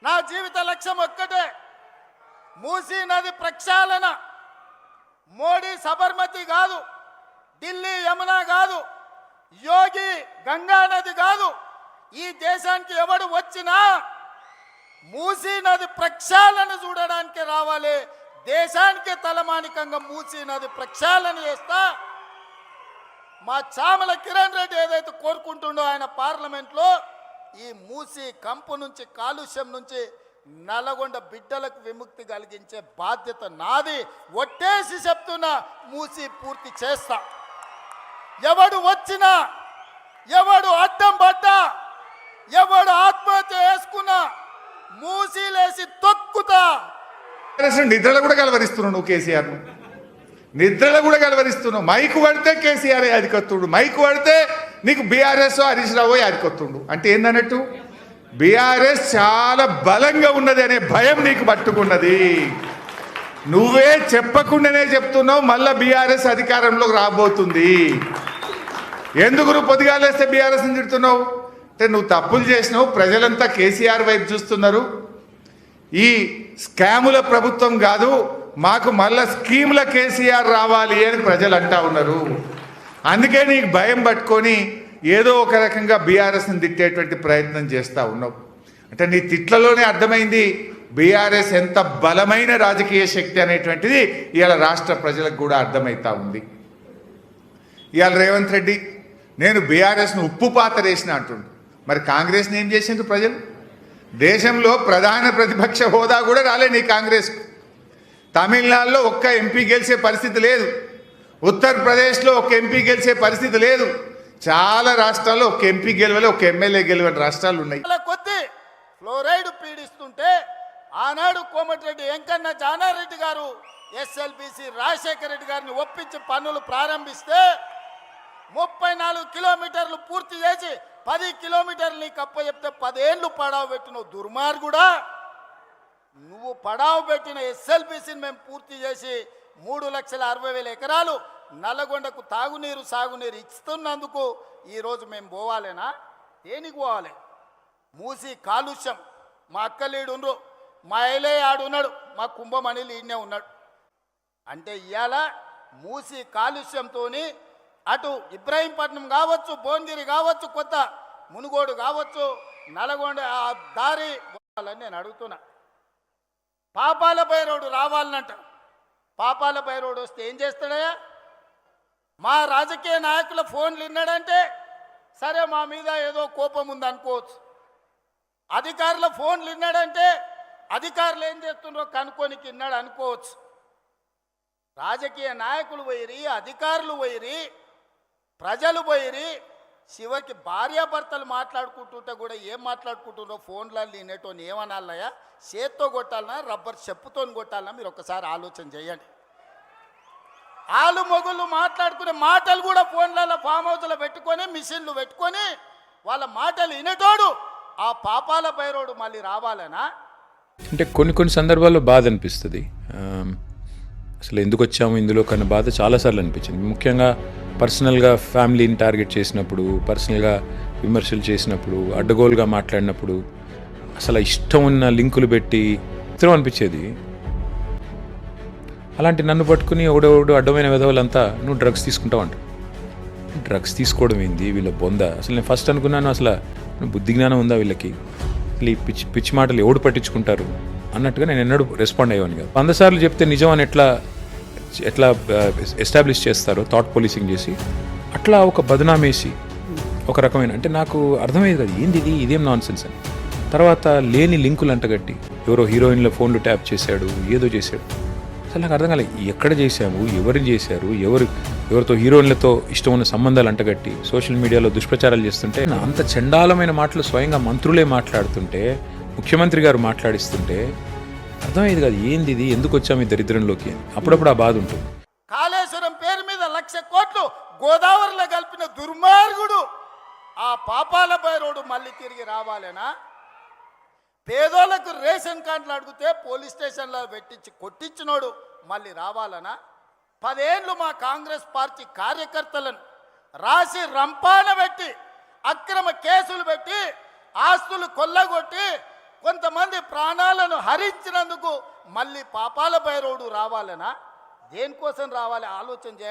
నా జీవిత లక్ష్యం ఒక్కటే, మూసీ నది ప్రక్షాళన. మోడీ సబర్మతి కాదు, ఢిల్లీ యమున కాదు, యోగి గంగా నది కాదు. ఈ దేశానికి ఎవడు వచ్చినా మూసీ నది ప్రక్షాళన చూడడానికి రావాలి. దేశానికి తలమానికంగా మూసీ నది ప్రక్షాళన చేస్తా. మా చామల కిరణ్ రెడ్డి ఏదైతే కోరుకుంటుండో ఆయన పార్లమెంట్లో, ఈ మూసీ కంపు నుంచి, కాలుష్యం నుంచి నల్లగొండ బిడ్డలకు విముక్తి కలిగించే బాధ్యత నాది. ఒట్టేసి చెప్తున్నా, మూసీ పూర్తి చేస్తా. ఎవడు వచ్చినా, ఎవడు అడ్డం పడ్డా, ఎవడు ఆత్మహత్య చేసుకున్నా మూసీలేసి తొక్కుతా. నిద్రలో కూడా కలవరిస్తున్నావు నువ్వు కేసీఆర్ను, నిద్రలో కూడా కలవరిస్తున్నావు. మైకు పడితే కేసీఆర్ యాదికొత్తుండు, మైకు పడితే నీకు బీఆర్ఎస్ హరీష్ రావు యాదికొత్తుండు. అంటే ఏందన్నట్టు బీఆర్ఎస్ చాలా బలంగా ఉన్నది అనే భయం నీకు పట్టుకున్నది. నువ్వే చెప్పకుండానే చెప్తున్నావు మళ్ళా బీఆర్ఎస్ అధికారంలోకి రాబోతుంది. ఎందుకు నువ్వు పొద్దుగాలేస్తే బీఆర్ఎస్ని తిడుతున్నావు అంటే నువ్వు తప్పులు చేసినావు. ప్రజలంతా కేసీఆర్ వైపు చూస్తున్నారు. ఈ స్కాముల ప్రభుత్వం కాదు, మాకు మళ్ళా స్కీముల కేసీఆర్ రావాలి అని ప్రజలు అంటా ఉన్నారు. అందుకే నీకు భయం పట్టుకొని ఏదో ఒక రకంగా బీఆర్ఎస్ని తిట్టేటువంటి ప్రయత్నం చేస్తూ ఉన్నావు. అంటే నీ తిట్లలోనే అర్థమైంది బీఆర్ఎస్ ఎంత బలమైన రాజకీయ శక్తి అనేటువంటిది ఇవాళ రాష్ట్ర ప్రజలకు కూడా అర్థమవుతా ఉంది. ఇవాళ రేవంత్ రెడ్డి నేను బీఆర్ఎస్ను ఉప్పు పాత్ర వేసిన అంటుండు. మరి కాంగ్రెస్ని ఏం చేసిండ్రు ప్రజలు? దేశంలో ప్రధాన ప్రతిపక్ష హోదా కూడా రాలే నీ కాంగ్రెస్కు. తమిళనాడులో ఒక్క ఎంపీ గెలిచే పరిస్థితి లేదు, ఉత్తరప్రదేశ్లో ఒక ఎంపీ గెలిచే పరిస్థితి లేదు, చాలా రాష్ట్రాల్లో ఒక ఎంపీ గెలవలే, ఒక ఎమ్మెల్యే గెలవని రాష్ట్రాలు ఉన్నాయి. కొద్ది ఫ్లోరైడ్ పీడిస్తుంటే ఆనాడు కోమటిరెడ్డి వెంకన్న జానారెడ్డి గారు ఎస్ఎల్బిసి రాజశేఖర రెడ్డి గారిని ఒప్పించి పనులు ప్రారంభిస్తే 34 కిలోమీటర్లు పూర్తి చేసి 10 కిలోమీటర్లు నీకు అప్ప చెప్తే 10 ఏళ్ళు పడావు పెట్టిన దుర్మార్గుడా. నువ్వు పడావు పెట్టిన ఎస్ఎల్బిసిని మేము పూర్తి చేసి 3,60,000 ఎకరాలు నల్లగొండకు తాగునీరు సాగునీరు ఇస్తున్నందుకు ఈరోజు మేము పోవాలేనా? దేనికి పోవాలి? మూసి కాలుష్యం. మా అక్కలీడు ఉండ్రు, మా ఐలే ఆడున్నాడు, మా కుంభమణిలు ఈయనే ఉన్నాడు. అంటే ఇవాళ మూసి కాలుష్యంతో అటు ఇబ్రాహీంపట్నం కావచ్చు, భువనగిరి కావచ్చు, కొత్త మునుగోడు కావచ్చు, నల్గొండ ఆ దారి పోవాలని నేను అడుగుతున్నా. పాపాల భైరవుడు రావాలనంట. పాపాల భైరవుడు వస్తే ఏం చేస్తాడయ్యా? మా రాజకీయ నాయకుల ఫోన్లు విన్నాడంటే సరే మా మీద ఏదో కోపం ఉంది అనుకోవచ్చు. అధికారుల ఫోన్లు విన్నాడంటే అధికారులు ఏం చేస్తున్నారో కనుక్కోనికి విన్నాడు అనుకోవచ్చు. రాజకీయ నాయకులు పోయిరి, అధికారులు పోయిరి, ప్రజలు పోయిరి, చివరికి భార్యాభర్తలు మాట్లాడుకుంటుంటే కూడా ఏం మాట్లాడుకుంటున్నారో ఫోన్లలో వినేటోని ఏమనాలయ్యా? చేత్తో కొట్టాలన్నా, రబ్బర్ చెప్పుతో కొట్టాలన్నా? మీరు ఒకసారి ఆలోచన చేయండి. ఆలు మొగుళ్ళు మాట్లాడుకునే మాటలు కూడా ఫోన్లలో ఫామ్ హౌస్లో పెట్టుకొని, మిషన్లు పెట్టుకొని వాళ్ళ మాటలు వినేటోడు ఆ పాపాల భైరవుడు మళ్ళీ రావాలనా? అంటే కొన్ని సందర్భాల్లో బాధ అనిపిస్తుంది. అసలు ఎందుకు వచ్చాము ఇందులో కన్నా బాధ చాలాసార్లు అనిపించింది. ముఖ్యంగా పర్సనల్గా ఫ్యామిలీని టార్గెట్ చేసినప్పుడు, పర్సనల్గా విమర్శలు చేసినప్పుడు, అడ్డగోలుగా మాట్లాడినప్పుడు, అసలు ఇష్టం ఉన్న లింకులు పెట్టి చిత్రం అనిపించేది. అలాంటి నన్ను పట్టుకుని ఒకడోడు అడ్డమైన విధవులంతా నువ్వు డ్రగ్స్ తీసుకుంటావు అంట. డ్రగ్స్ తీసుకోవడం ఏంది వీళ్ళ బొంద? అసలు నేను ఫస్ట్ అనుకున్నాను అసలు బుద్ధి జ్ఞానం ఉందా వీళ్ళకి? అసలు ఈ పిచ్చి మాటలు ఎవడు పట్టించుకుంటారు అన్నట్టుగా నేను ఎన్నడూ రెస్పాండ్ అయ్యాను కదా. 100 సార్లు చెప్తే నిజం అని ఎట్లా ఎస్టాబ్లిష్ చేస్తారో థాట్ పోలీసింగ్ చేసి, అట్లా ఒక బదనామేసి ఒక రకమైన, అంటే నాకు అర్థమయ్యేది కదా ఏంది ఇది, ఇదేం నాన్ సెన్స్ అని. తర్వాత లేని లింకులు అంటగట్టి ఎవరో హీరోయిన్ల ఫోన్లు ట్యాప్ చేశాడు, ఏదో చేశాడు. అసలు నాకు అర్థం కాలేదు ఎక్కడ చేశాము, ఎవరిని చేశారు, ఎవరితో హీరోయిన్లతో ఇష్టం ఉన్న సంబంధాలు అంటగట్టి సోషల్ మీడియాలో దుష్ప్రచారాలు చేస్తుంటే, అంత చండాలమైన మాటలు స్వయంగా మంత్రులే మాట్లాడుతుంటే, ముఖ్యమంత్రి గారు మాట్లాడిస్తుంటే అర్థమయ్యేది కాదు ఏంది ఇది, ఎందుకు వచ్చాము ఈ దరిద్రంలోకి అని. అప్పుడప్పుడు ఆ బాధ ఉంటుంది. కాళేశ్వరం పేరు మీద 1,00,000 కోట్లు గోదావరిలో కలిపిన దుర్మార్గుడు ఆ పాపాల భైరవుడు మళ్ళీ తిరిగి రావాలేనా? పేదోళ్లకు రేషన్ కార్డులు అడిగితే పోలీస్ స్టేషన్లో పెట్టించి కొట్టించినోడు మళ్ళీ రావాలనా? 10 ఏళ్ళు మా కాంగ్రెస్ పార్టీ కార్యకర్తలను రాసి రంపాన పెట్టి, అక్రమ కేసులు పెట్టి, ఆస్తులు కొల్లగొట్టి కొంతమంది ప్రాణాలను హరించినందుకు మళ్ళీ పాపాల భైరవుడు రావాలనా? దేనికోసం రావాలి ఆలోచన చేయాలి.